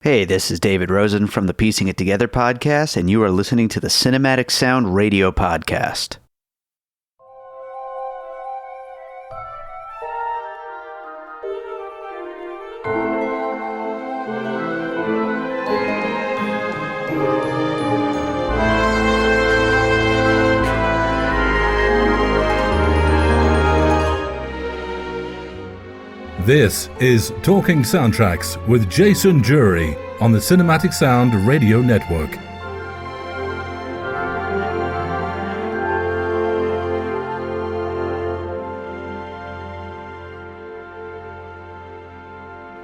Hey, this is David Rosen from the Piecing It Together podcast, and you are listening to the Cinematic Sound Radio podcast. This is Talking Soundtracks with Jason Drury on the Cinematic Sound Radio Network.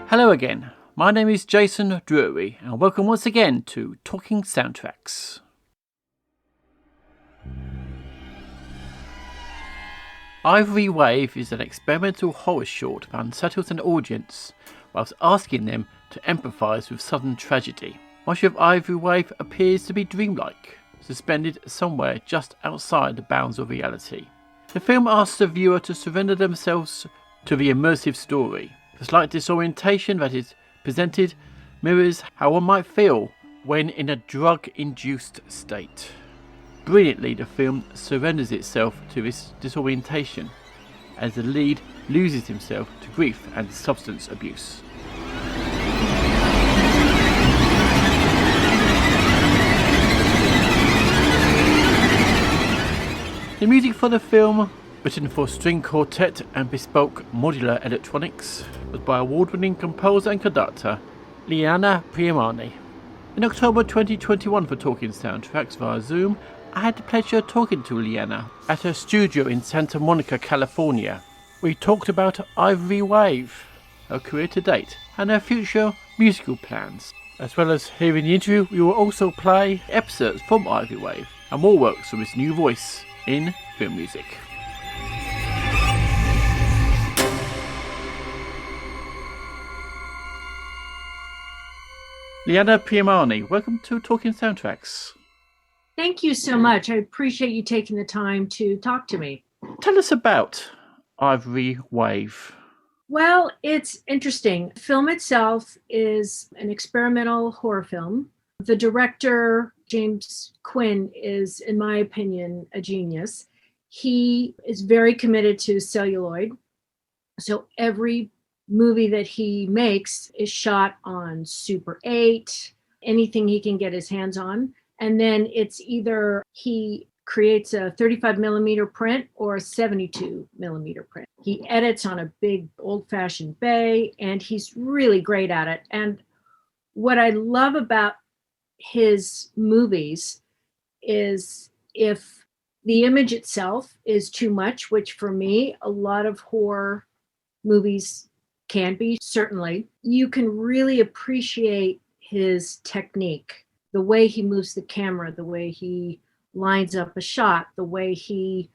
Hello again, my name is Jason Drury and welcome once again to Talking Soundtracks. Ivory Wave is an experimental horror short that unsettles an audience whilst asking them to empathize with sudden tragedy. Much of Ivory Wave appears to be dreamlike, suspended somewhere just outside the bounds of reality. The film asks the viewer to surrender themselves to the immersive story. The slight disorientation that is presented mirrors how one might feel when in a drug-induced state. Brilliantly, the film surrenders itself to this disorientation as the lead loses himself to grief and substance abuse. The music for the film, written for string quartet and bespoke modular electronics, was by award-winning composer and conductor Leanna Primiani. In October 2021 for Talking Soundtracks via Zoom, I had the pleasure of talking to Leanna at her studio in Santa Monica, California. We talked about Ivory Wave, her career to date, and her future musical plans. As well as hearing the interview, we will also play episodes from Ivory Wave and more works from his new voice in film music. Leanna Primiani, welcome to Talking Soundtracks. Thank you so much. I appreciate you taking the time to talk to me. Tell us about Ivory Wave. Well, it's interesting. The film itself is an experimental horror film. The director, James Quinn, is, in my opinion, a genius. He is very committed to celluloid. So every movie that he makes is shot on Super 8, anything he can get his hands on. And then it's either he creates a 35 millimeter print or a 72 millimeter print. He edits on a big old-fashioned bay, and he's really great at it. And what I love about his movies is if the image itself is too much, which for me, a lot of horror movies can be, certainly, you can really appreciate his technique. The way he moves the camera, the way he lines up a shot, the way he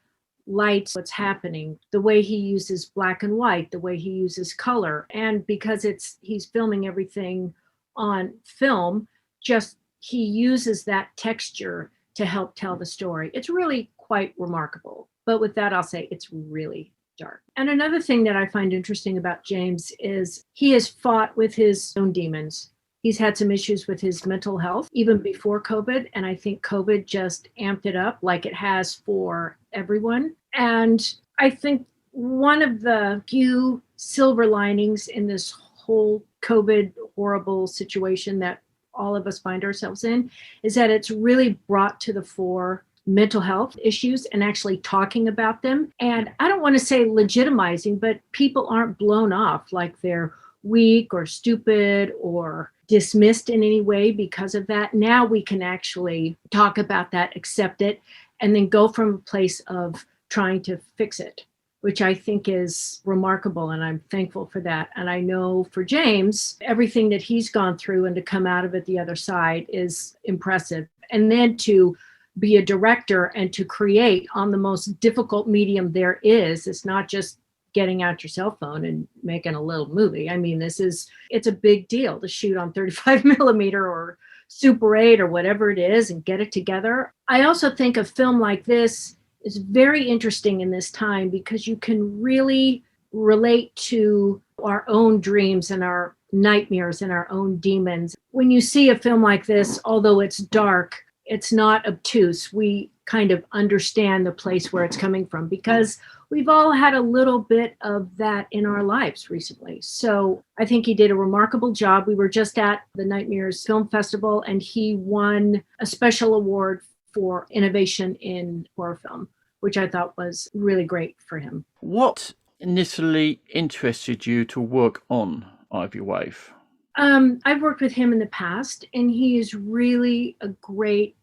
lights what's happening, the way he uses black and white, the way he uses color. And because he's filming everything on film, just he uses that texture to help tell the story. It's really quite remarkable. But with that, I'll say it's really dark. And another thing that I find interesting about James is he has fought with his own demons. He's had some issues with his mental health even before COVID. And I think COVID just amped it up like it has for everyone. And I think one of the few silver linings in this whole COVID horrible situation that all of us find ourselves in is that it's really brought to the fore mental health issues and actually talking about them. And I don't want to say legitimizing, but people aren't blown off like they're weak or stupid or dismissed in any way because of that. Now we can actually talk about that, accept it, and then go from a place of trying to fix it, which I think is remarkable. And I'm thankful for that. And I know for James, everything that he's gone through and to come out of it the other side is impressive. And then to be a director and to create on the most difficult medium there is, it's not just getting out your cell phone and making a little movie. I mean, it's a big deal to shoot on 35 millimeter or Super 8 or whatever it is and get it together. I also think a film like this is very interesting in this time because you can really relate to our own dreams and our nightmares and our own demons. When you see a film like this, although it's dark, it's not obtuse. We kind of understand the place where it's coming from because we've all had a little bit of that in our lives recently. So I think he did a remarkable job. We were just at the Nightmares Film Festival and he won a special award for innovation in horror film, which I thought was really great for him. What initially interested you to work on Ivory Wave? I've worked with him in the past, and he is really a great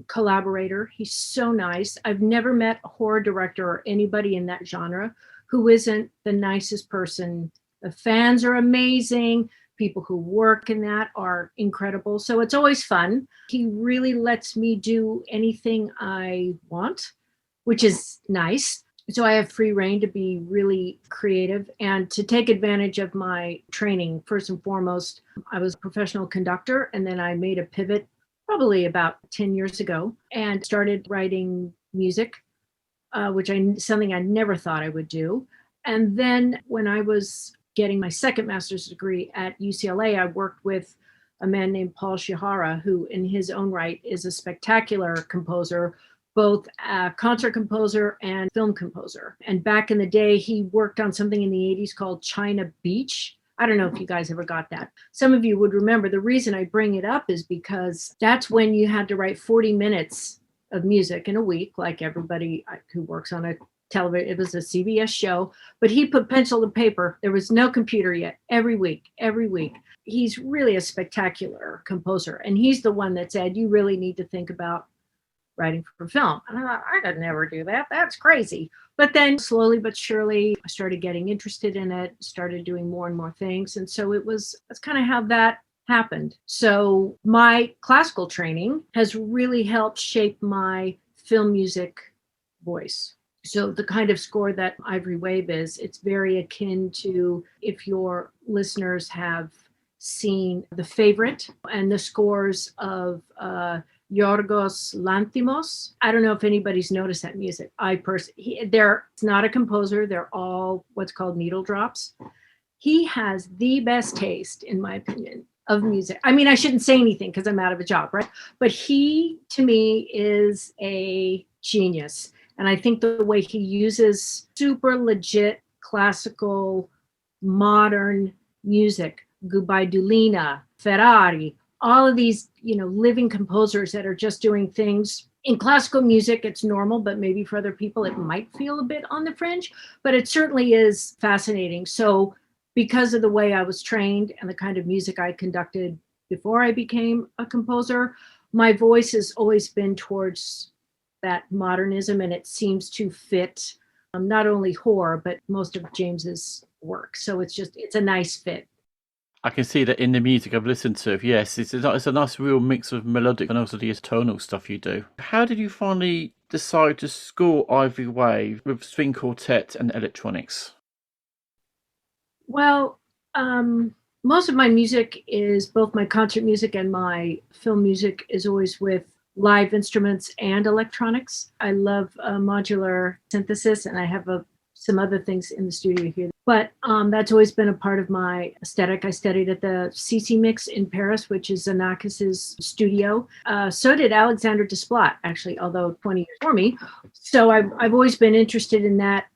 collaborator. He's so nice. I've never met a horror director or anybody in that genre who isn't the nicest person. The fans are amazing. People who work in that are incredible. So it's always fun. He really lets me do anything I want, which is nice. So I have free reign to be really creative and to take advantage of my training. First and foremost, I was a professional conductor, and then I made a pivot probably about 10 years ago and started writing music, something I never thought I would do. And then when I was getting my second master's degree at UCLA, I worked with a man named Paul Shihara, who in his own right is a spectacular composer, both a concert composer and film composer. And back in the day, he worked on something in the 80s called China Beach. I don't know if you guys ever got that. Some of you would remember. The reason I bring it up is because that's when you had to write 40 minutes of music in a week, like everybody who works on a television. It was a CBS show, but he put pencil to paper. There was no computer yet. Every week. He's really a spectacular composer. And he's the one that said, you really need to think about writing for film. And I thought, I could never do that. That's crazy. But then slowly but surely, I started getting interested in it, started doing more and more things. And so that's kind of how that happened. So my classical training has really helped shape my film music voice. So the kind of score that Ivory Wave is, it's very akin to, if your listeners have seen The Favorite and the scores of Yorgos Lanthimos. I don't know if anybody's noticed that music. It's not a composer. They're all what's called needle drops. He has the best taste, in my opinion, of music. I mean, I shouldn't say anything because I'm out of a job, right? But he, to me, is a genius. And I think the way he uses super legit classical modern music, Gubaidulina, Ferrari, all of these, living composers that are just doing things. In classical music, it's normal, but maybe for other people, it might feel a bit on the fringe, but it certainly is fascinating. So because of the way I was trained and the kind of music I conducted before I became a composer, my voice has always been towards that modernism, and it seems to fit not only horror, but most of James's work. So it's a nice fit. I can see that in the music I've listened to. Yes, it's a nice real mix of melodic and also the tonal stuff you do. How did you finally decide to score Ivory Wave with string quartet and electronics? Well, most of my music is both my concert music and my film music is always with live instruments and electronics. I love modular synthesis, and I have some other things in the studio here. But that's always been a part of my aesthetic. I studied at the CC Mix in Paris, which is Xenakis's studio. So did Alexander Desplat, actually, although 20 years before me. So I've always been interested in that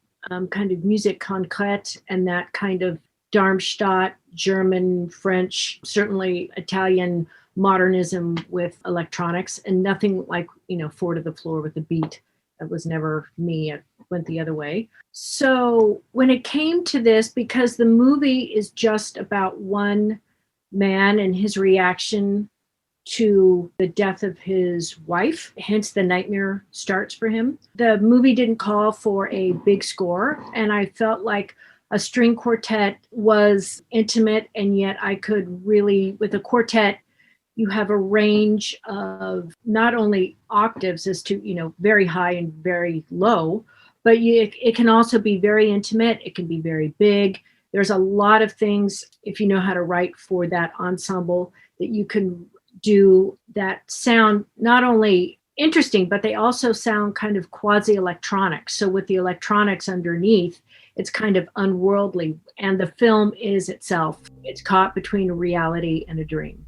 kind of music concrète and that kind of Darmstadt, German, French, certainly Italian modernism with electronics, and nothing like, four to the floor with a beat. That was never me. It went the other way. So when it came to this, because the movie is just about one man and his reaction to the death of his wife, hence the nightmare starts for him. The movie didn't call for a big score, and I felt like a string quartet was intimate, and yet I could really, with a quartet, you have a range of not only octaves as to, very high and very low, but it can also be very intimate. It can be very big. There's a lot of things, if you know how to write for that ensemble, that you can do that sound not only interesting, but they also sound kind of quasi-electronic. So with the electronics underneath, It's kind of unworldly. And the film is itself, it's caught between a reality and a dream.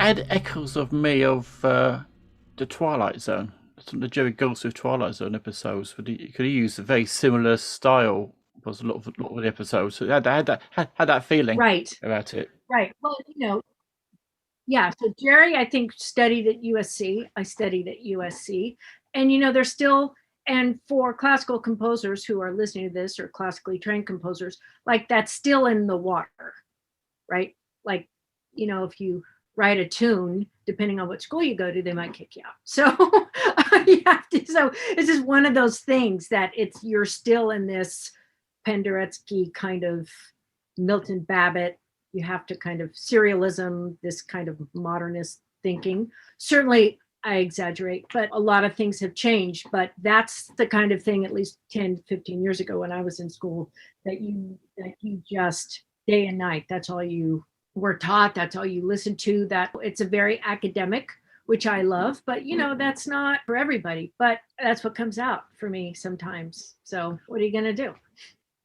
Had echoes of me of the Twilight Zone, some of the Jerry Goldsmith Twilight Zone episodes. Could he use a very similar style? Was a lot of the episodes. So it had that feeling about it. Right. Well, yeah. So Jerry, I think, studied at USC. I studied at USC, and there's still. And for classical composers who are listening to this, or classically trained composers, like, that's still in the water, right? Like, if you write a tune, depending on what school you go to, they might kick you out. So you have to. So it's just one of those things that you're still in this Penderecki kind of Milton Babbitt. You have to kind of serialism, this kind of modernist thinking. Certainly, I exaggerate, but a lot of things have changed. But that's the kind of thing, at least 10, 15 years ago when I was in school, that you just day and night, that's all you were taught, that's all you listen to. That it's a very academic, which I love, but that's not for everybody. But that's what comes out for me sometimes. So what are you going to do?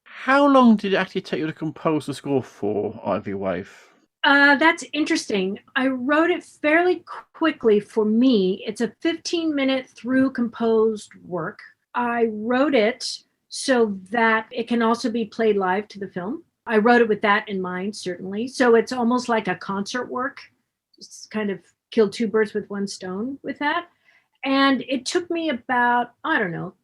How long did it actually take you to compose the score for Ivory Wave? That's interesting. I wrote it fairly quickly for me. It's a 15-minute through composed work. I wrote it so that it can also be played live to the film. I wrote it with that in mind, certainly. So it's almost like a concert work. Just kind of killed two birds with one stone with that. And it took me about,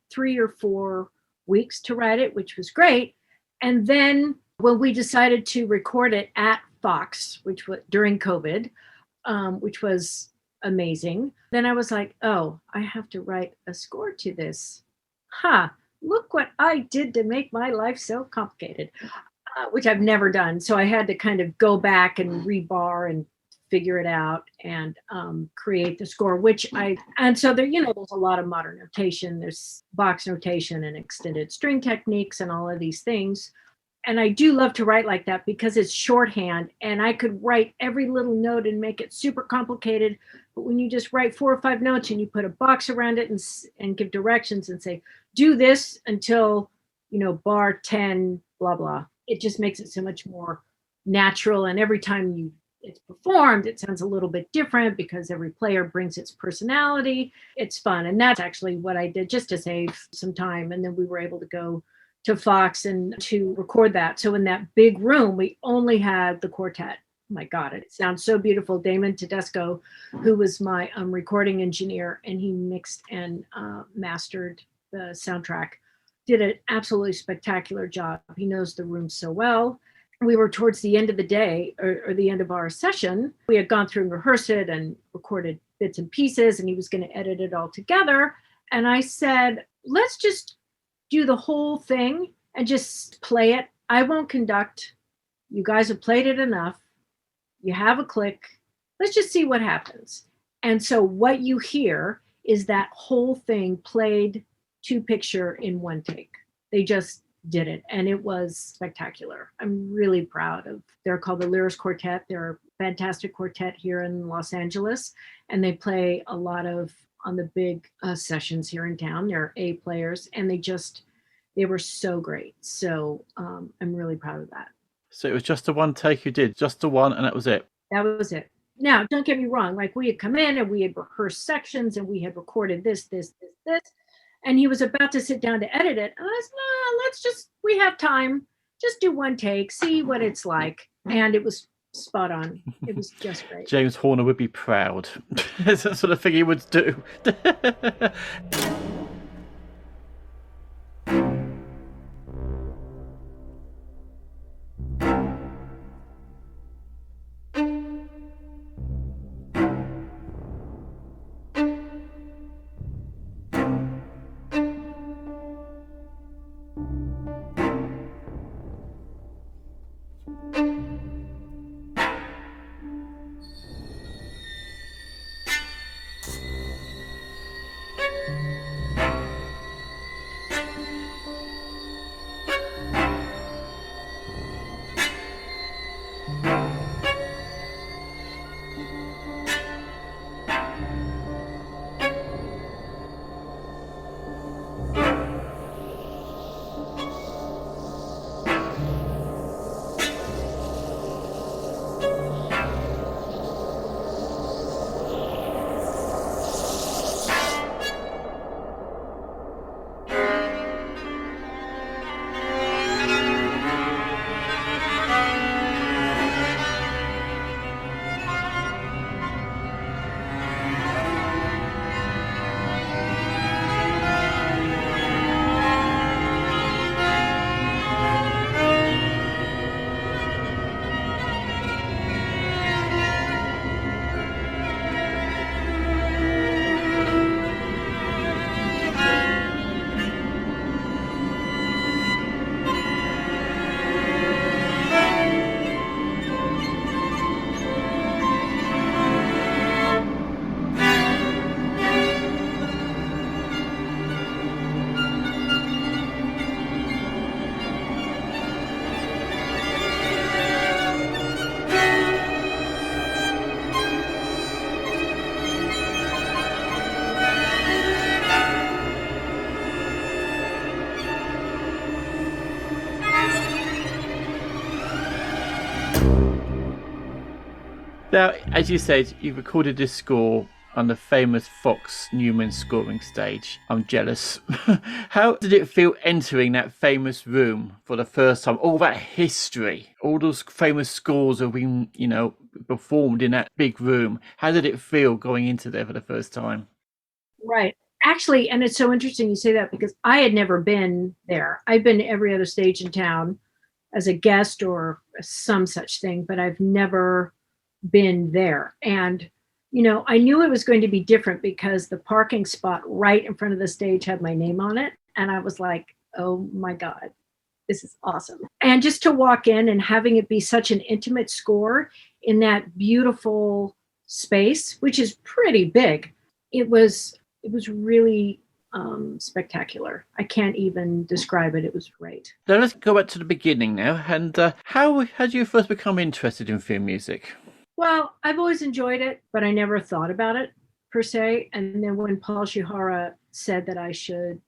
3 or 4 weeks to write it, which was great. And then when we decided to record it at Fox, which was during COVID, which was amazing, then I was like, oh, I have to write a score to this. Look what I did to make my life so complicated. Which I've never done. So I had to kind of go back and rebar and figure it out and create the score, and so there, there's a lot of modern notation. There's box notation and extended string techniques and all of these things. And I do love to write like that because it's shorthand and I could write every little note and make it super complicated. But when you just write 4 or 5 notes and you put a box around it and give directions and say, do this until, bar 10, blah, blah. It just makes it so much more natural. And every time it's performed, it sounds a little bit different because every player brings its personality. It's fun. And that's actually what I did just to save some time. And then we were able to go to Fox and to record that. So in that big room, we only had the quartet. Oh my God, it sounds so beautiful. Damon Tedesco, who was my recording engineer, and he mixed and mastered the soundtrack, did an absolutely spectacular job. He knows the room so well. We were towards the end of the day or the end of our session. We had gone through and rehearsed it and recorded bits and pieces, and he was going to edit it all together. And I said, let's just do the whole thing and just play it. I won't conduct. You guys have played it enough. You have a click. let's just see what happens. And so what you hear is that whole thing played to picture in one take. They just did it, and it was spectacular. I'm really proud of. They're called the Lyris Quartet. They're a fantastic quartet here in Los Angeles, and they play a lot of on the big sessions here in town. They're A players, and they were so great. So I'm really proud of that. So it was just the one take you did, just the one, and that was it. That was it. Now, don't get me wrong. Like, we had come in and we had rehearsed sections and we had recorded this. And he was about to sit down to edit it. And I said, no, let's just, we have time. Just do one take, see what it's like. And it was spot on. It was just great. James Horner would be proud. That's the sort of thing he would do. Now, as you said, you recorded this score on the famous Fox Newman scoring stage. I'm jealous. How did it feel entering that famous room for the first time? All that history, all those famous scores have been, performed in that big room. How did it feel going into there for the first time? Right. Actually, and it's so interesting you say that, because I had never been there. I've been to every other stage in town as a guest or some such thing, but I've never been there. And I knew it was going to be different because the parking spot right in front of the stage had my name on it. And I was like, oh my God, this is awesome. And just to walk in and having it be such an intimate score in that beautiful space, which is pretty big, it was really spectacular. I can't even describe it. It was great. Now let's go back to the beginning now. And how did you first become interested in film music? Well, I've always enjoyed it, but I never thought about it per se. And then when Paul Shihara said that I should,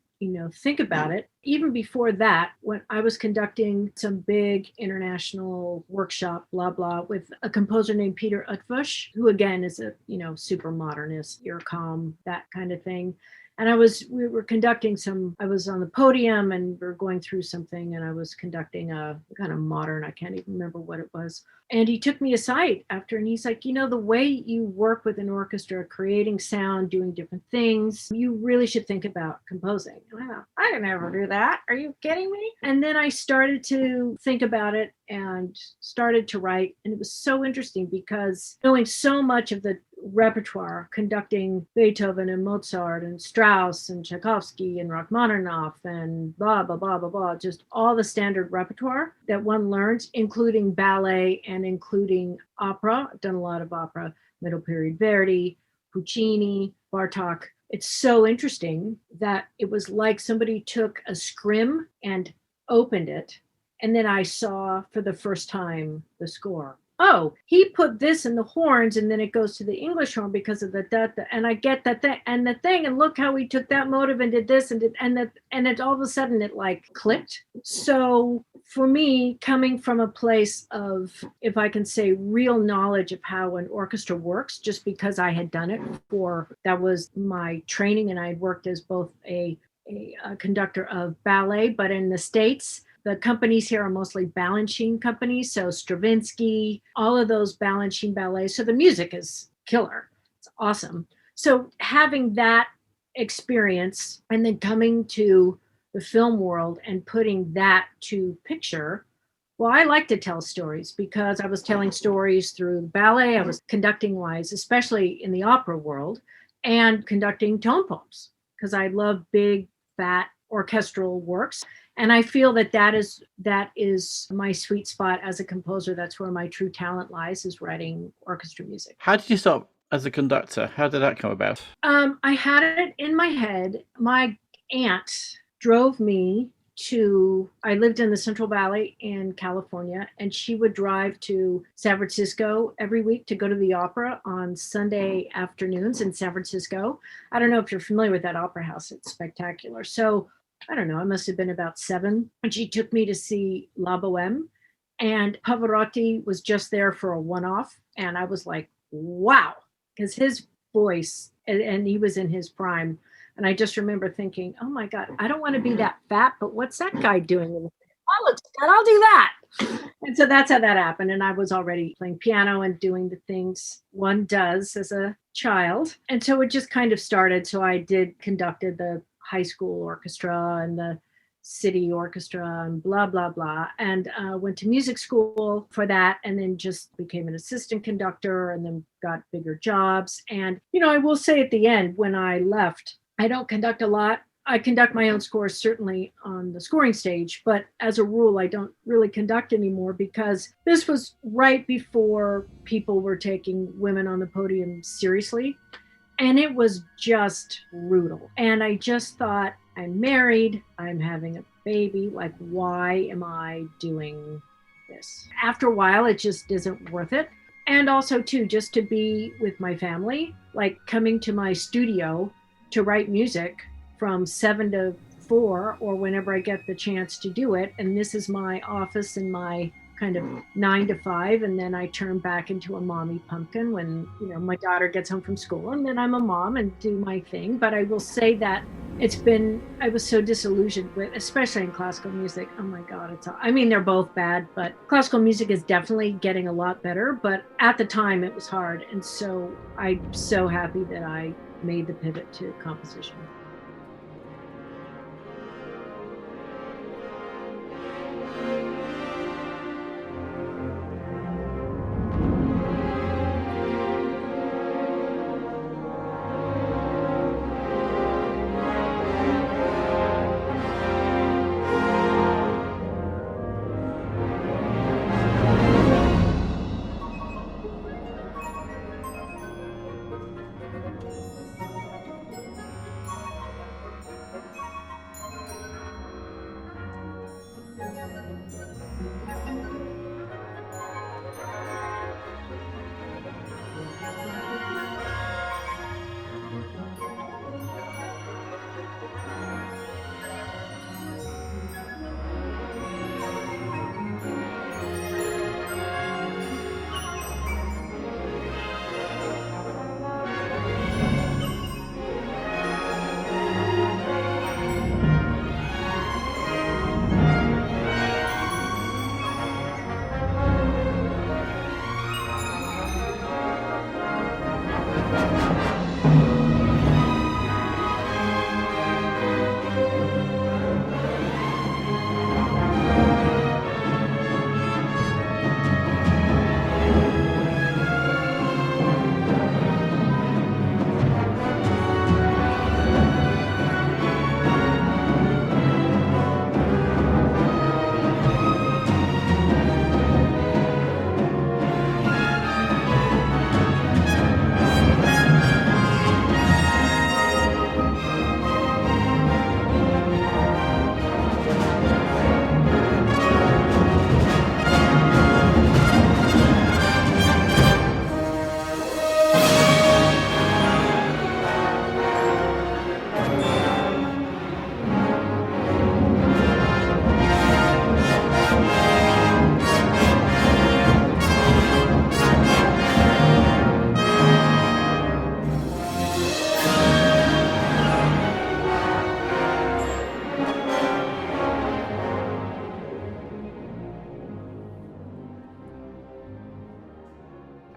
think about it, even before that, when I was conducting some big international workshop, blah, blah, with a composer named Peter Utvush, who again is a, super modernist, earcom, that kind of thing. And we were conducting I was on the podium and we were going through something, and I was conducting a kind of modern, I can't even remember what it was. And he took me aside after, and he's like, the way you work with an orchestra, creating sound, doing different things, you really should think about composing. And I thought, I can never do that. Are you kidding me? And then I started to think about it and started to write. And it was so interesting because knowing so much of the repertoire, conducting Beethoven and Mozart and Strauss and Tchaikovsky and Rachmaninoff and blah, blah, blah, blah, blah, just all the standard repertoire that one learns, including ballet and including opera. I've done a lot of opera, Middle Period Verdi, Puccini, Bartok. It's so interesting that it was like somebody took a scrim and opened it, and then I saw for the first time the score. Oh, he put this in the horns, and then it goes to the English horn because of the and I get that thing and the thing, and look how he took that motive and did this and it all of a sudden it like clicked. So for me, coming from a place of, if I can say, real knowledge of how an orchestra works, just because I had done it that was my training, and I had worked as both a conductor of ballet, but in the States, the companies here are mostly Balanchine companies. So Stravinsky, all of those Balanchine ballets. So the music is killer. It's awesome. So having that experience and then coming to the film world and putting that to picture, well, I like to tell stories because I was telling stories through ballet. I was conducting wise, especially in the opera world, and conducting tone poems because I love big, fat orchestral works. And I feel that is my sweet spot as a composer. That's where my true talent lies, is writing orchestra music. How did you start as a conductor? How did that come about? I had it in my head. My aunt drove me I lived in the Central Valley in California, and she would drive to San Francisco every week to go to the opera on Sunday afternoons in San Francisco. I don't know if you're familiar with that opera house. It's spectacular. So I don't know, I must have been about 7. And she took me to see La Boheme, and Pavarotti was just there for a one-off. And I was like, wow, because his voice, and he was in his prime. And I just remember thinking, oh my God, I don't want to be that fat, but what's that guy doing? Oh, looks good, I'll do that. And so that's how that happened. And I was already playing piano and doing the things one does as a child. And so it just kind of started. So I conducted the high school orchestra and the city orchestra and blah, blah, blah. And went to music school for that, and then just became an assistant conductor and then got bigger jobs. And, I will say at the end, when I left, I don't conduct a lot. I conduct my own scores, certainly on the scoring stage, but as a rule, I don't really conduct anymore because this was right before people were taking women on the podium seriously. And it was just brutal. And I just thought, I'm married, I'm having a baby, like, why am I doing this? After a while, it just isn't worth it. And also, too, just to be with my family, like coming to my studio to write music from 7 to 4 or whenever I get the chance to do it. And this is my office and my kind of 9 to 5. And then I turn back into a mommy pumpkin when, my daughter gets home from school, and then I'm a mom and do my thing. But I will say that I was so disillusioned with, especially in classical music. Oh my God, they're both bad, but classical music is definitely getting a lot better. But at the time it was hard. And so I'm so happy that I made the pivot to composition.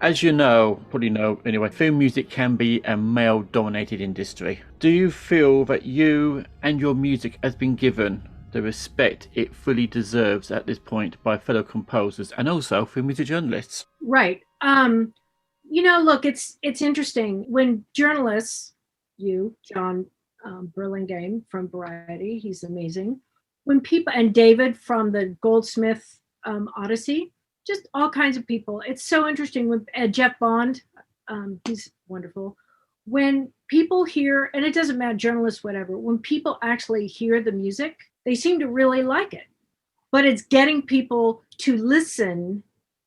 As you know, probably know anyway, film music can be a male-dominated industry. Do you feel that you and your music has been given the respect it fully deserves at this point by fellow composers and also film music journalists? Right. Look, it's interesting when journalists, you, John Burlingame from Variety, he's amazing. When people, and David from the Goldsmith Odyssey, just all kinds of people. It's so interesting when Jeff Bond, he's wonderful. When people hear, and it doesn't matter, journalists, whatever, when people actually hear the music, they seem to really like it. But it's getting people to listen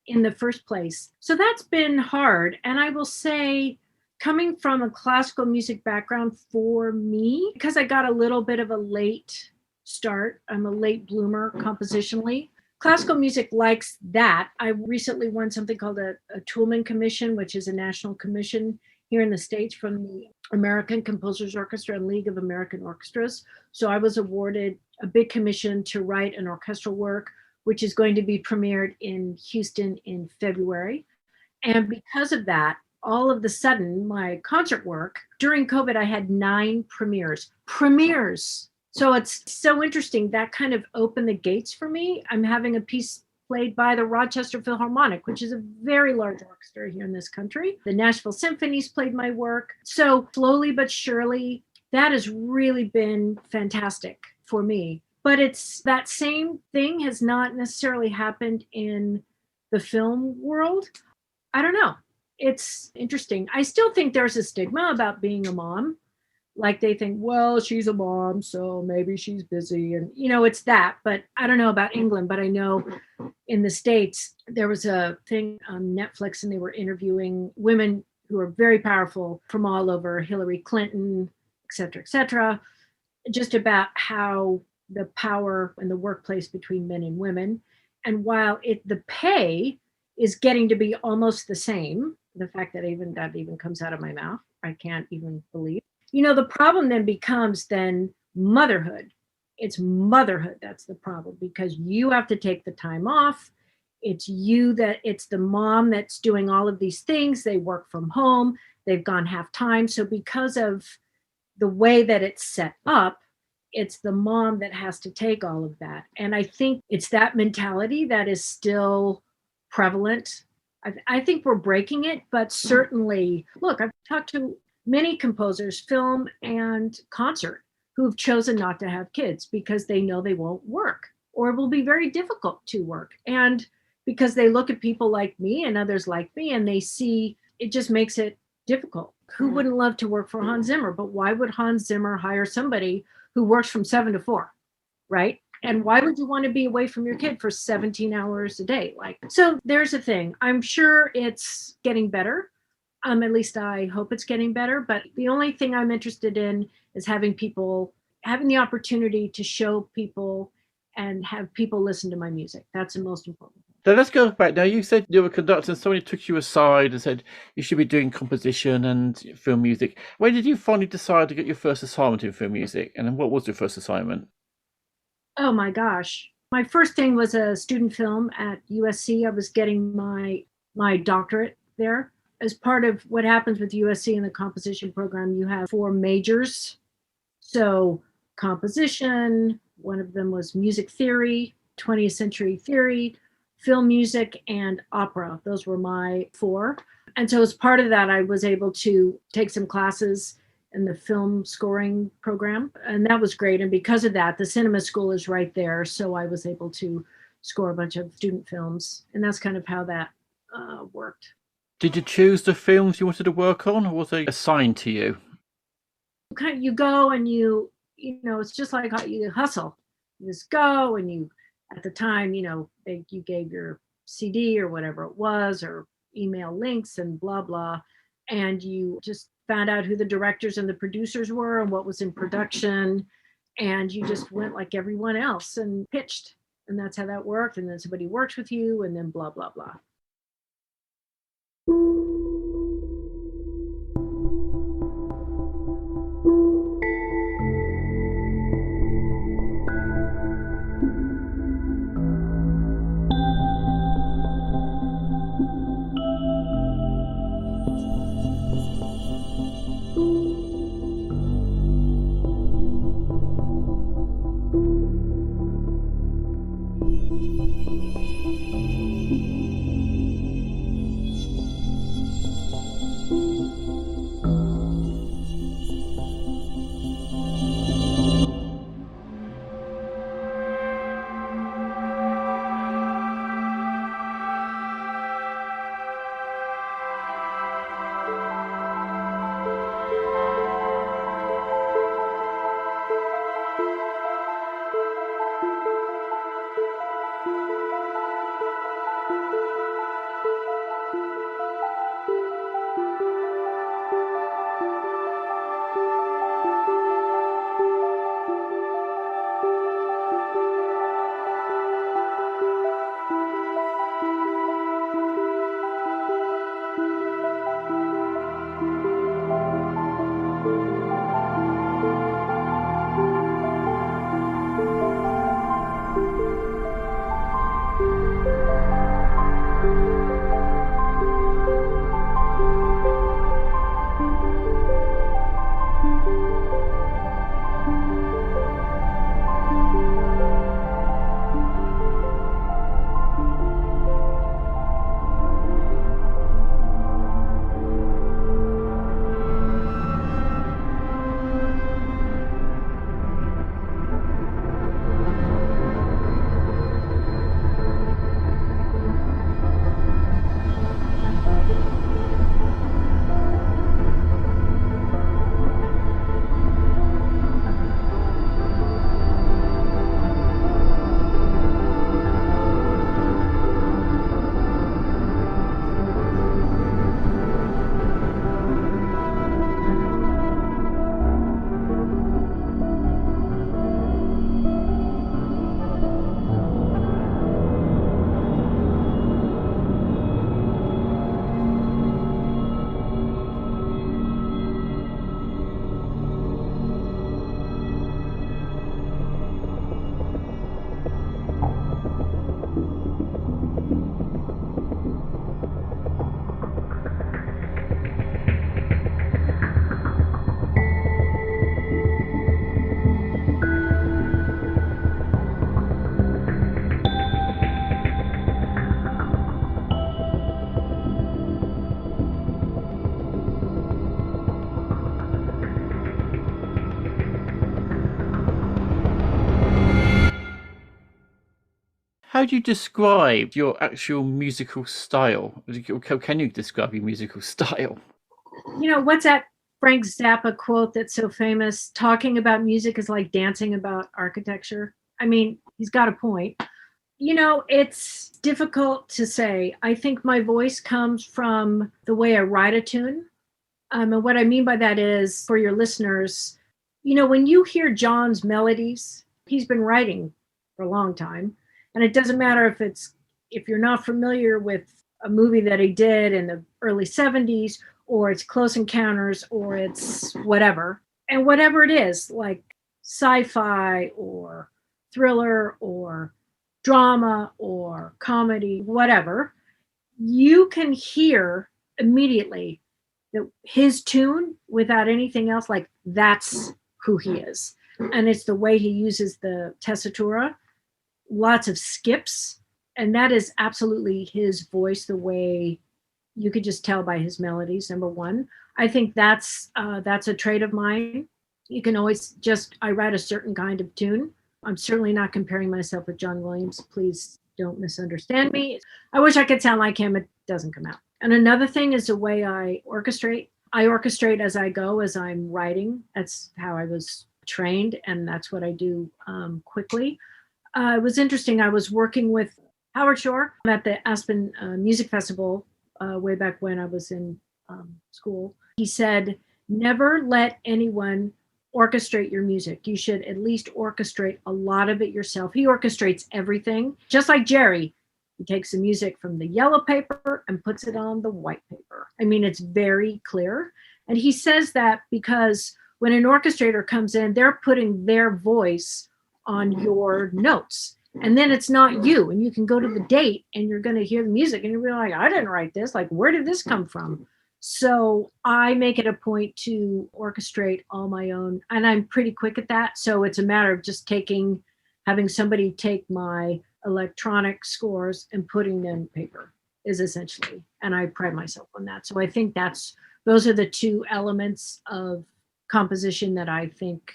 in the first place. So that's been hard. And I will say, coming from a classical music background for me, because I got a little bit of a late start, I'm a late bloomer compositionally. Classical music likes that. I recently won something called a Toulmin Commission, which is a national commission here in the States from the American Composers Orchestra and League of American Orchestras. So I was awarded a big commission to write an orchestral work, which is going to be premiered in Houston in February. And because of that, all of a sudden, my concert work, during COVID, I had 9 premieres. So it's so interesting. That kind of opened the gates for me. I'm having a piece played by the Rochester Philharmonic, which is a very large orchestra here in this country. The Nashville Symphony's played my work. So slowly but surely, that has really been fantastic for me. But it's that same thing has not necessarily happened in the film world. I don't know. It's interesting. I still think there's a stigma about being a mom. Like they think, well, she's a mom, so maybe she's busy. And, it's that. But I don't know about England, but I know in the States, there was a thing on Netflix and they were interviewing women who are very powerful from all over, Hillary Clinton, et cetera, just about how the power in the workplace between men and women. And while the pay is getting to be almost the same, the fact that even comes out of my mouth, I can't even believe. The problem then becomes motherhood. It's motherhood that's the problem because you have to take the time off. It's the mom that's doing all of these things. They work from home. They've gone half time. So because of the way that it's set up, it's the mom that has to take all of that. And I think it's that mentality that is still prevalent. I think we're breaking it, but certainly, look, I've talked to many composers, film and concert, who've chosen not to have kids because they know they won't work or it will be very difficult to work. And because they look at people like me and others like me and they see it just makes it difficult. Who wouldn't love to work for Hans Zimmer? But why would Hans Zimmer hire somebody who works from 7 to 4, right? And why would you want to be away from your kid for 17 hours a day? So there's a thing. I'm sure it's getting better. At least I hope it's getting better. But the only thing I'm interested in is having the opportunity to show people and have people listen to my music. That's the most important. Now let's go back. Now you said you were a conductor and somebody took you aside and said you should be doing composition and film music. When did you finally decide to get your first assignment in film music? And then what was your first assignment? Oh my gosh. My first thing was a student film at USC. I was getting my doctorate there. As part of what happens with USC in the composition program, you have 4 majors. So composition, one of them was music theory, 20th century theory, film music, and opera. Those were my 4. And so as part of that, I was able to take some classes in the film scoring program. And that was great. And because of that, the cinema school is right there. So I was able to score a bunch of student films. And that's kind of how that worked. Did you choose the films you wanted to work on, or was they assigned to you? You go and it's just like how you hustle. You just go and you, at the time, you gave your CD or whatever it was, or email links and blah, blah. And you just found out who the directors and the producers were and what was in production. And you just went like everyone else and pitched. And that's how that worked. And then somebody works with you and then blah, blah, blah. How do you describe your actual musical style? Can you describe your musical style? What's that Frank Zappa quote that's so famous? Talking about music is like dancing about architecture. I mean, he's got a point. It's difficult to say. I think my voice comes from the way I write a tune. And what I mean by that is, for your listeners, when you hear John's melodies, he's been writing for a long time. And it doesn't matter if you're not familiar with a movie that he did in the early 70s, or it's Close Encounters, or it's whatever. And whatever it is, like sci-fi or thriller or drama or comedy, whatever, you can hear immediately his tune without anything else. Like, that's who he is. And it's the way he uses the tessitura, lots of skips. And that is absolutely his voice, the way you could just tell by his melodies, number one. I think that's a trait of mine. You can always I write a certain kind of tune. I'm certainly not comparing myself with John Williams. Please don't misunderstand me. I wish I could sound like him. It doesn't come out. And another thing is the way I orchestrate. I orchestrate as I go, as I'm writing. That's how I was trained, and that's what I do quickly. It was interesting. I was working with Howard Shore at the Aspen Music Festival way back when I was in school. He said, never let anyone orchestrate your music. You should at least orchestrate a lot of it yourself. He orchestrates everything, just like Jerry. He takes the music from the yellow paper and puts it on the white paper. I mean, it's very clear. And he says that because when an orchestrator comes in, they're putting their voice on your notes. And then it's not you. And you can go to the date and you're going to hear the music and you're like, I didn't write this. Like, where did this come from? So I make it a point to orchestrate all my own. And I'm pretty quick at that. So it's a matter of just having somebody take my electronic scores and putting them in paper is essentially. And I pride myself on that. So I think those are the two elements of composition that I think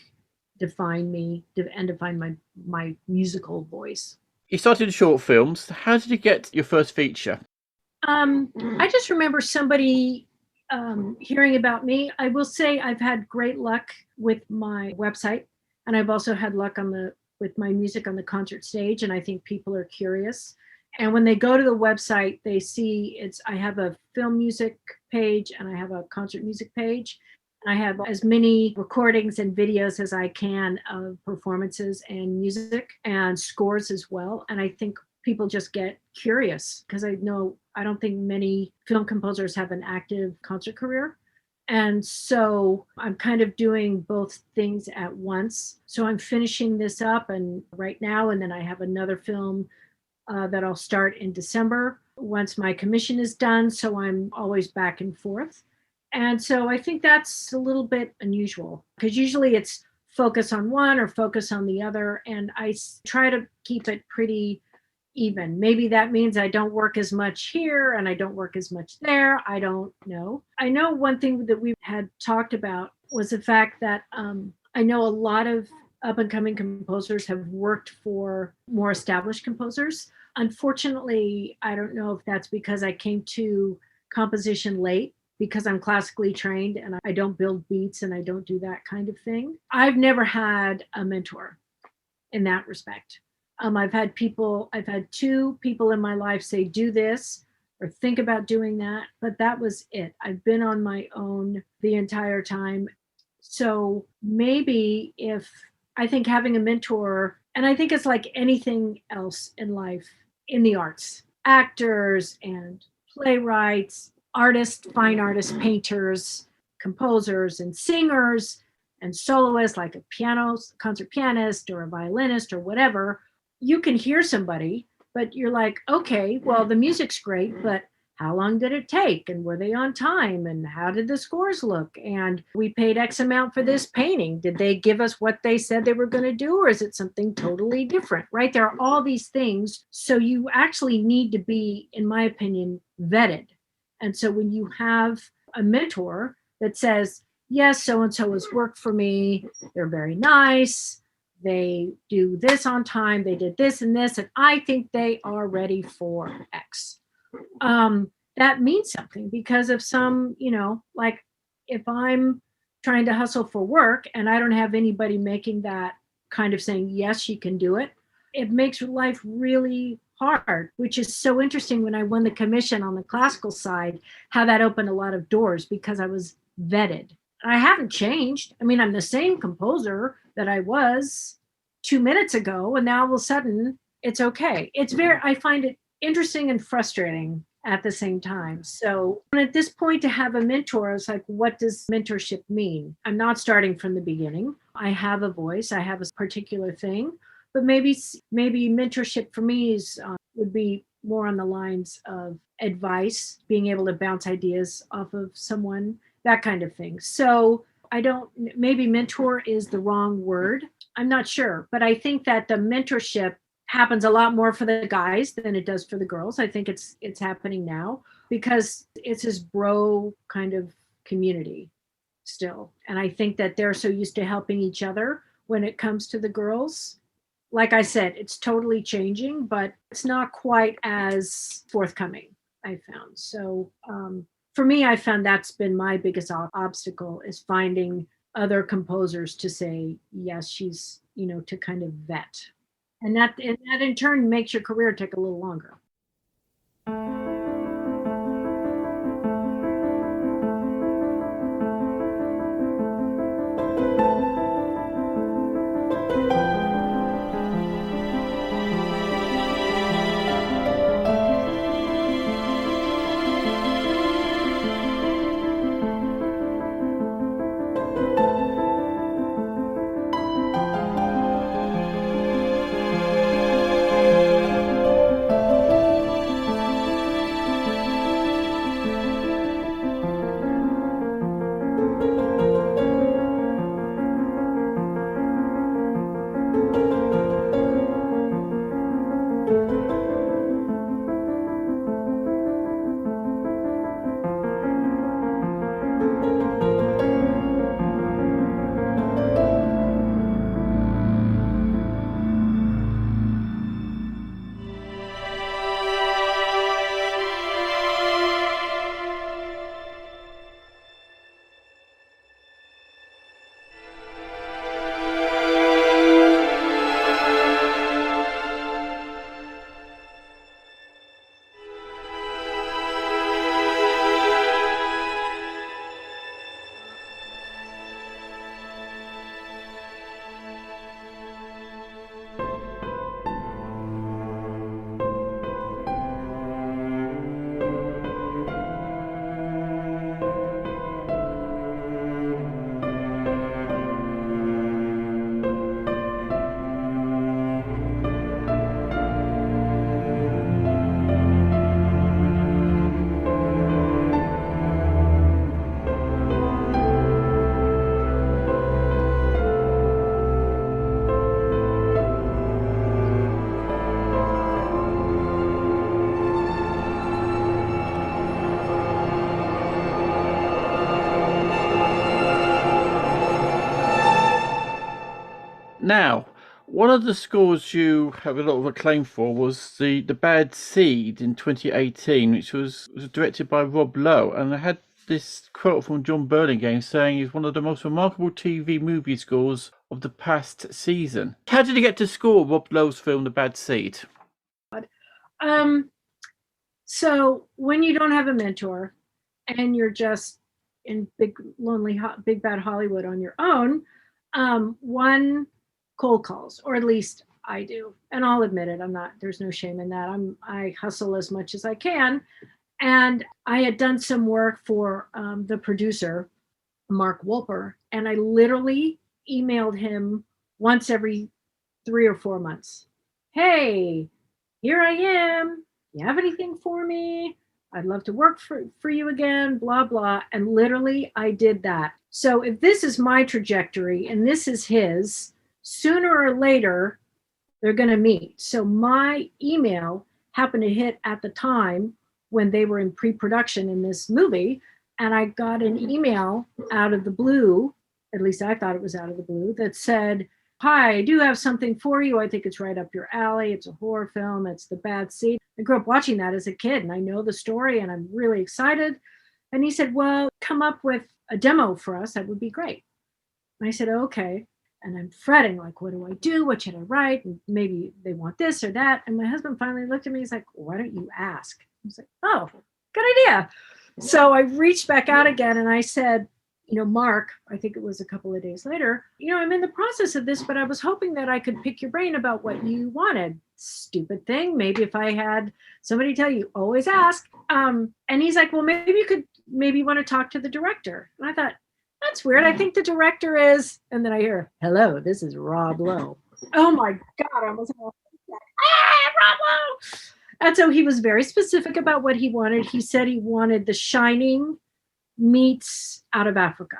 define me and define my musical voice. You started short films. How did you get your first feature? I just remember somebody hearing about me. I will say I've had great luck with my website, and I've also had luck with my music on the concert stage, and I think people are curious. And when they go to the website, they see I have a film music page and I have a concert music page. I have as many recordings and videos as I can of performances and music and scores as well. And I think people just get curious because I don't think many film composers have an active concert career. And so I'm kind of doing both things at once. So I'm finishing this up right now, and then I have another film that I'll start in December once my commission is done. So I'm always back and forth. And so I think that's a little bit unusual because usually it's focus on one or focus on the other. And I try to keep it pretty even. Maybe that means I don't work as much here and I don't work as much there. I don't know. I know one thing that we had talked about was the fact that I know a lot of up and coming composers have worked for more established composers. Unfortunately, I don't know if that's because I came to composition late, because I'm classically trained and I don't build beats and I don't do that kind of thing. I've never had a mentor in that respect. I've had two people in my life say, do this or think about doing that, but that was it. I've been on my own the entire time. So maybe I think having a mentor, and I think it's like anything else in life, in the arts, actors and playwrights, artists, fine artists, painters, composers, and singers, and soloists like a concert pianist or a violinist or whatever. You can hear somebody, but you're like, okay, well, the music's great, but how long did it take? And were they on time? And how did the scores look? And we paid X amount for this painting. Did they give us what they said they were going to do? Or is it something totally different, right? There are all these things. So you actually need to be, in my opinion, vetted. And so when you have a mentor that says, yes, so-and-so has worked for me, they're very nice, they do this on time, they did this and this, and I think they are ready for X. That means something, because if some, like if I'm trying to hustle for work and I don't have anybody making that kind of saying, yes, she can do it, it makes life really hard, which is so interesting. When I won the commission on the classical side, how that opened a lot of doors because I was vetted. I haven't changed. I mean, I'm the same composer that I was 2 minutes ago, and now all of a sudden it's okay. I find it interesting and frustrating at the same time. So at this point, to have a mentor, I was like, what does mentorship mean? I'm not starting from the beginning. I have a voice, I have a particular thing, but maybe mentorship for me would be more on the lines of advice, being able to bounce ideas off of someone, that kind of thing. So maybe mentor is the wrong word. I'm not sure, but I think that the mentorship happens a lot more for the guys than it does for the girls. I think it's happening now because it's this bro kind of community still. And I think that they're so used to helping each other when it comes to the girls. Like I said, it's totally changing, but it's not quite as forthcoming, I found. So for me, I found that's been my biggest obstacle, is finding other composers to say, yes, she's, to kind of vet. And that in turn makes your career take a little longer. Now, one of the scores you have a lot of acclaim for was the Bad Seed in 2018, which was directed by Rob Lowe, and I had this quote from John Burlingame saying it's one of the most remarkable TV movie scores of the past season. How did you get to score Rob Lowe's film The Bad Seed? So when you don't have a mentor and you're just in big bad Hollywood on your own, one cold calls, or at least I do, and I'll admit it. There's no shame in that. I hustle as much as I can. And I had done some work for the producer, Mark Wolper, and I literally emailed him once every 3 or 4 months. Hey, here I am. You have anything for me? I'd love to work for you again, blah, blah. And literally I did that. So if this is my trajectory and this is his, sooner or later, they're going to meet. So my email happened to hit at the time when they were in pre-production in this movie. And I got an email out of the blue, at least I thought it was out of the blue, that said, hi, I do have something for you. I think it's right up your alley. It's a horror film. It's The Bad Seed. I grew up watching that as a kid, and I know the story, and I'm really excited. And he said, well, come up with a demo for us. That would be great. And I said, okay. And I'm fretting, like, what do I do? What should I write? And maybe they want this or that. And my husband finally looked at me. He's like, why don't you ask? I was like, oh, good idea. So I reached back out again and I said, Mark, I think it was a couple of days later, I'm in the process of this, but I was hoping that I could pick your brain about what you wanted. Stupid thing. Maybe if I had somebody tell you, always ask. And he's like, well, maybe you want to talk to the director. And I thought, that's weird. I think the director is, and then I hear, hello, this is Rob Lowe. Oh my God, I almost Rob Lowe. And so he was very specific about what he wanted. He said he wanted The Shining meets Out of Africa.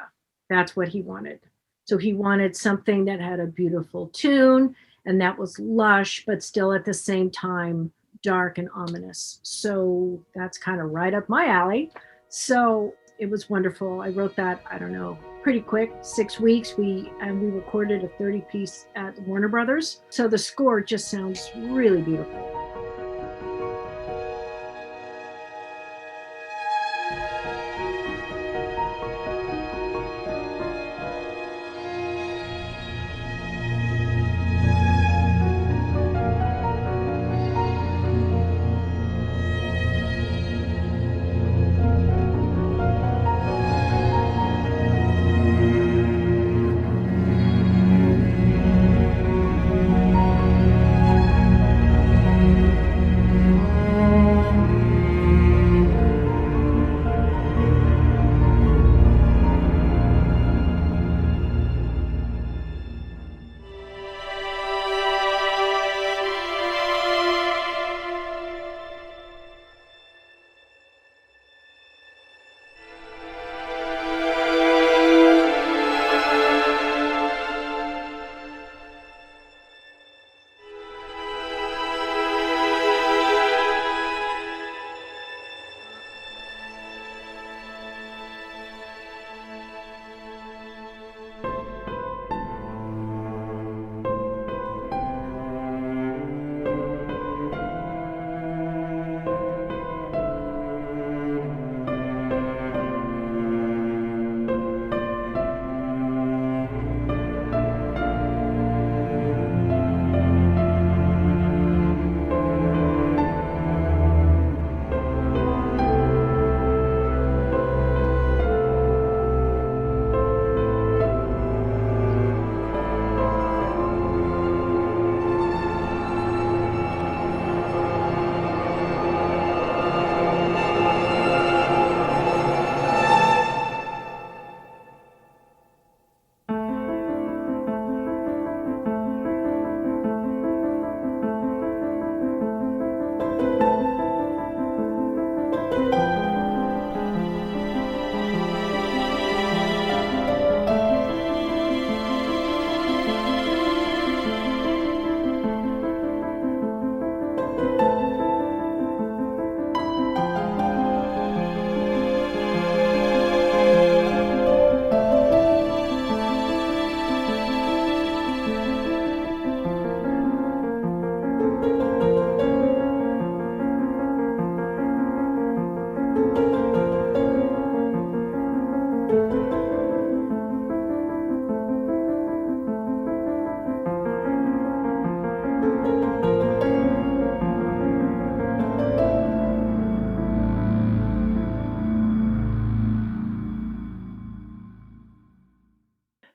That's what he wanted. So he wanted something that had a beautiful tune and that was lush, but still at the same time, dark and ominous. So that's kind of right up my alley. So it was wonderful. I wrote that, I don't know, pretty quick, 6 weeks. We recorded a 30-piece at Warner Brothers. So the score just sounds really beautiful.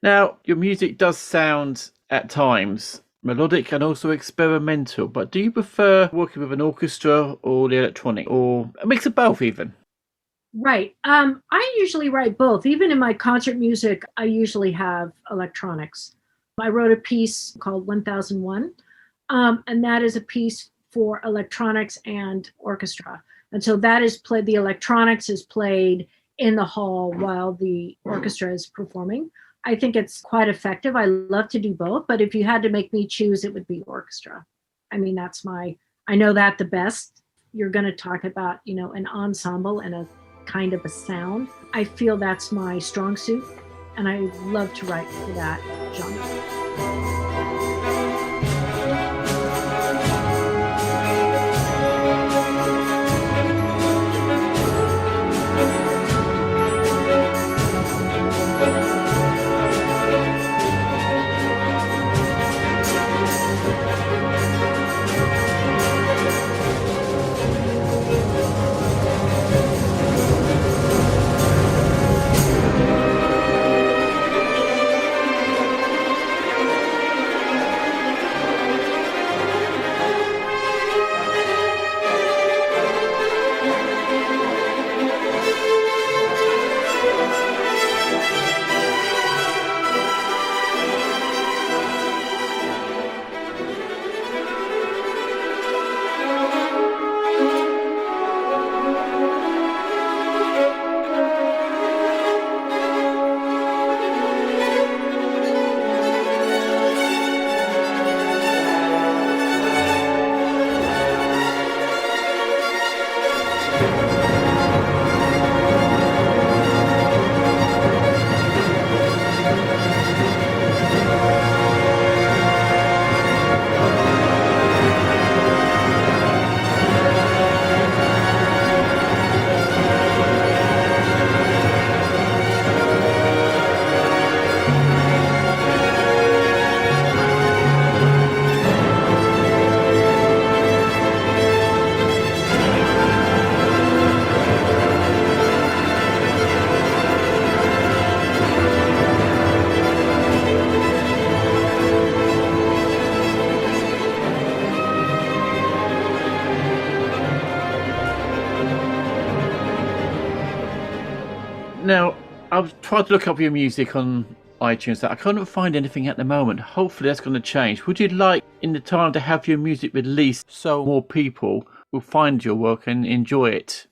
Now, your music does sound at times melodic and also experimental, but do you prefer working with an orchestra or the electronic, or a mix of both even? Right. I usually write both. Even in my concert music, I usually have electronics. I wrote a piece called 1001, and that is a piece for electronics and orchestra. And so that is played, the electronics is played in the hall while the orchestra is performing. I think it's quite effective. I love to do both, but if you had to make me choose, it would be orchestra. I mean, I know that the best. You're going to talk about, an ensemble and a kind of a sound. I feel that's my strong suit, and I love to write for that genre. Now, I've tried to look up your music on iTunes. I couldn't find anything at the moment. Hopefully that's going to change. Would you like in the time to have your music released so more people will find your work and enjoy it?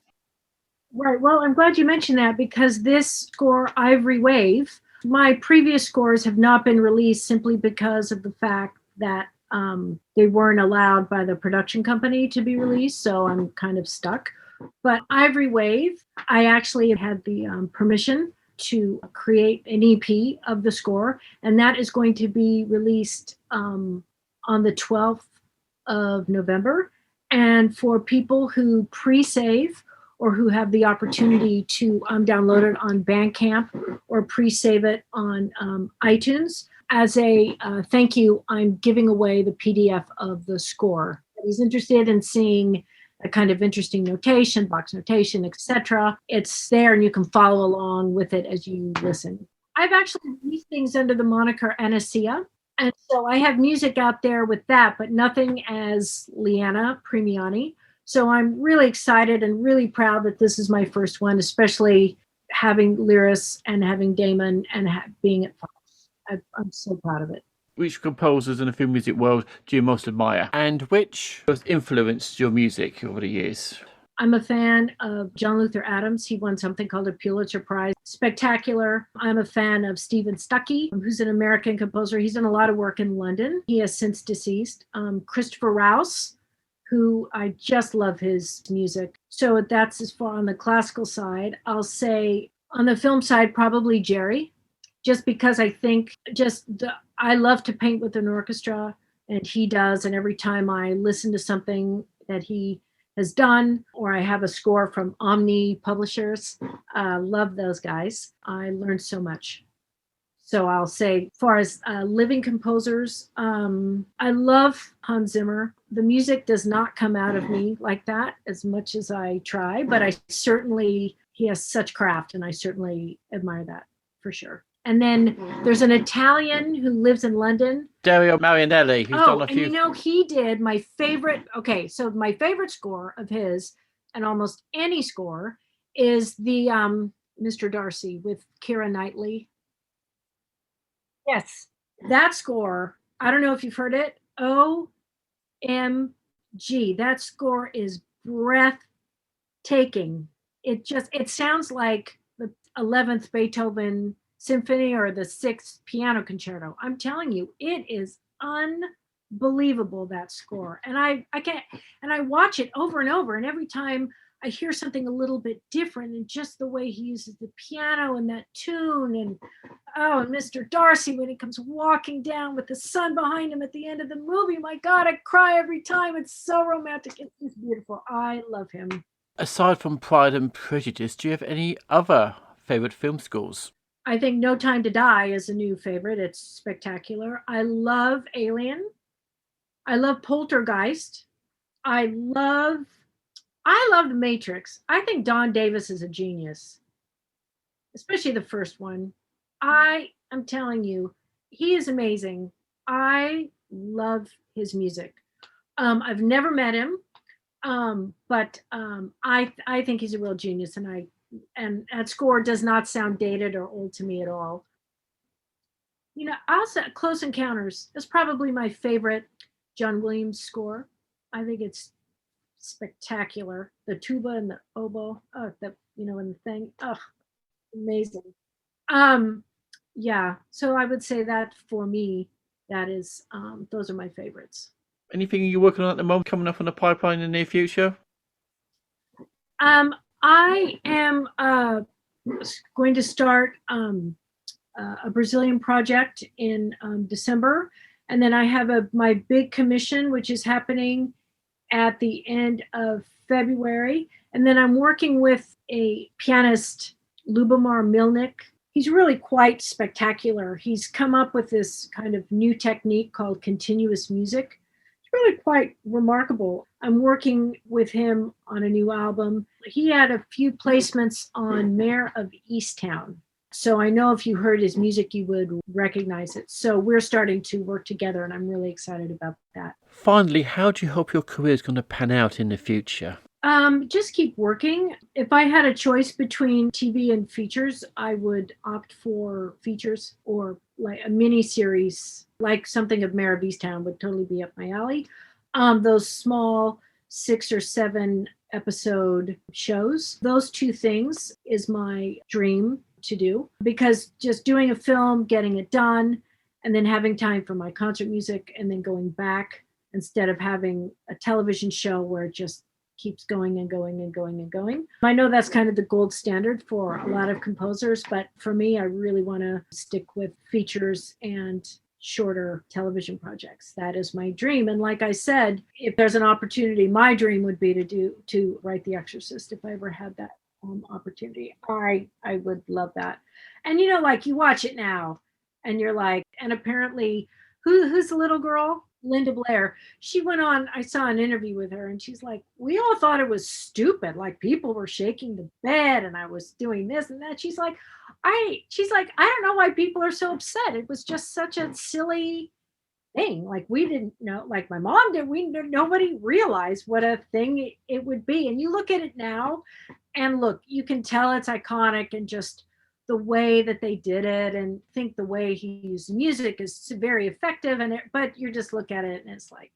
Right. Well, I'm glad you mentioned that, because this score, Ivory Wave, my previous scores have not been released simply because of the fact that they weren't allowed by the production company to be released. So I'm kind of stuck. But Ivory Wave, I actually had the permission to create an EP of the score, and that is going to be released on the 12th of November. And for people who pre-save or who have the opportunity to download it on Bandcamp or pre-save it on iTunes, as a thank you, I'm giving away the PDF of the score. If he's interested in seeing a kind of interesting notation, box notation, etc., it's there and you can follow along with it as you listen. I've actually released things under the moniker Anasia. And so I have music out there with that, but nothing as Leanna Primiani. So I'm really excited and really proud that this is my first one, especially having Lyris and having Damon and being at Fox. I'm so proud of it. Which composers in the film music world do you most admire, and which has influenced your music over the years? I'm a fan of John Luther Adams. He won something called a Pulitzer Prize. Spectacular. I'm a fan of Stephen Stuckey, who's an American composer. He's done a lot of work in London. He has since deceased. Christopher Rouse, who I just love his music. So that's as far on the classical side. I'll say on the film side, probably Jerry, just because I think I love to paint with an orchestra, and he does. And every time I listen to something that he has done, or I have a score from Omni Publishers, love those guys. I learned so much. So I'll say, as far as living composers, I love Hans Zimmer. The music does not come out of me like that as much as I try, but he has such craft, and I certainly admire that for sure. And then there's an Italian who lives in London, Dario Marianelli, who's done a few. And he did my favorite. Okay, so my favorite score of his, and almost any score, is the Mr. Darcy with Keira Knightley. Yes, that score. I don't know if you've heard it. OMG, that score is breathtaking. It sounds like the 11th Beethoven Symphony or the 6th Piano Concerto. I'm telling you, it is unbelievable, that score. And I watch it over and over, and every time I hear something a little bit different, and just the way he uses the piano and that tune, and Mr. Darcy when he comes walking down with the sun behind him at the end of the movie. My God, I cry every time. It's so romantic. It's beautiful. I love him. Aside from Pride and Prejudice, do you have any other favorite film scores? I think No Time to Die is a new favorite. It's spectacular. I love Alien. I love Poltergeist. I love The Matrix. I think Don Davis is a genius, especially the first one. I'm telling you, he is amazing. I love his music. I've never met him, but I think he's a real genius, and that score does not sound dated or old to me at all. Also Close Encounters is probably my favorite John Williams score. I think it's spectacular. The tuba and the oboe, and the thing, amazing. So I would say that for me, that is, those are my favorites. Anything you're working on at the moment coming up on the pipeline in the near future? I am going to start a Brazilian project in December, and then I have my big commission, which is happening at the end of February. And then I'm working with a pianist, Lubomir Milnik. He's really quite spectacular. He's come up with this kind of new technique called continuous music. It's really quite remarkable. I'm working with him on a new album. He had a few placements on Mayor of Easttown. So I know if you heard his music, you would recognize it. So we're starting to work together, and I'm really excited about that. Finally, how do you hope your career is going to pan out in the future? Just keep working. If I had a choice between TV and features, I would opt for features, or like a mini series, like something of Mare of Easttown would totally be up my alley. Those small 6 or 7 episode shows, those two things is my dream to do, because just doing a film, getting it done, and then having time for my concert music, and then going back, instead of having a television show where it just keeps going and going and going and going. I know that's kind of the gold standard for a lot of composers, but for me, I really want to stick with features and shorter television projects. That is my dream. And like I said, if there's an opportunity, my dream would be to write The Exorcist. If I ever had that opportunity, I would love that. And like you watch it now and you're like, and apparently who's the little girl? Linda Blair. She went on, I saw an interview with her, and she's like, we all thought it was stupid. Like, people were shaking the bed and I was doing this and that. She's like, I don't know why people are so upset. It was just such a silly thing. Like, we didn't know, like my mom did, nobody realized what a thing it would be. And you look at it now and look, you can tell it's iconic, and just the way that they did it, and think the way he used music is very effective. But you just look at it and it's like,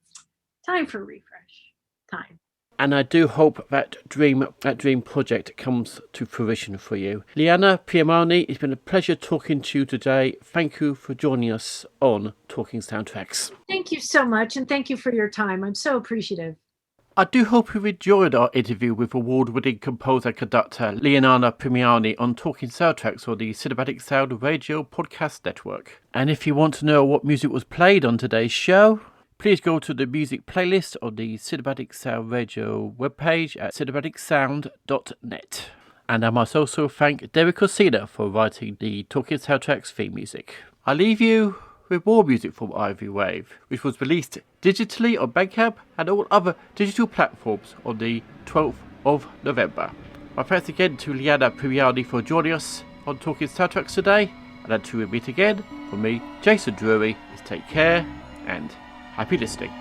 time for refresh. Time. And I do hope that dream project comes to fruition for you. Leanna Primiani, it's been a pleasure talking to you today. Thank you for joining us on Talking Soundtracks. Thank you so much, and thank you for your time. I'm so appreciative. I do hope you've enjoyed our interview with award-winning composer and conductor Leanna Primiani on Talking Soundtracks or the Cinematic Sound Radio Podcast Network. And if you want to know what music was played on today's show, please go to the music playlist on the Cinematic Sound Radio webpage at cinematicsound.net. And I must also thank Derek Orsina for writing the Talking Soundtracks theme music. I leave you with more music from Ivory Wave, which was released digitally on Bandcamp and all other digital platforms on the 12th of November. My thanks again to Leanna Primiani for joining us on Talking Soundtracks today, and until we meet again, from me, Jason Drury, is take care and happy listening.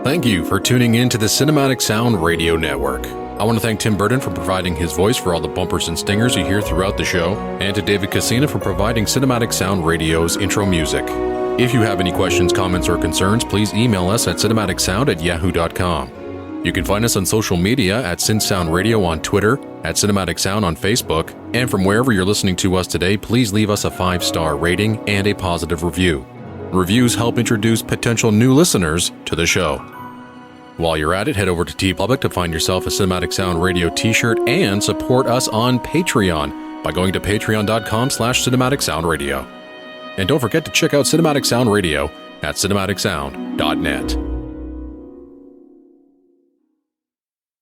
Thank you for tuning in to the Cinematic Sound Radio Network. I want to thank Tim Burton for providing his voice for all the bumpers and stingers you hear throughout the show, and to David Cassina for providing Cinematic Sound Radio's intro music. If you have any questions, comments, or concerns, please email us at cinematicsound@yahoo.com. You can find us on social media at CinSound Radio on Twitter, at Cinematic Sound on Facebook, and from wherever you're listening to us today, please leave us a 5-star rating and a positive review. Reviews help introduce potential new listeners to the show. While you're at it, head over to TeePublic to find yourself a Cinematic Sound Radio t-shirt and support us on Patreon by going to patreon.com/Cinematic Sound Radio. And don't forget to check out Cinematic Sound Radio at cinematicsound.net.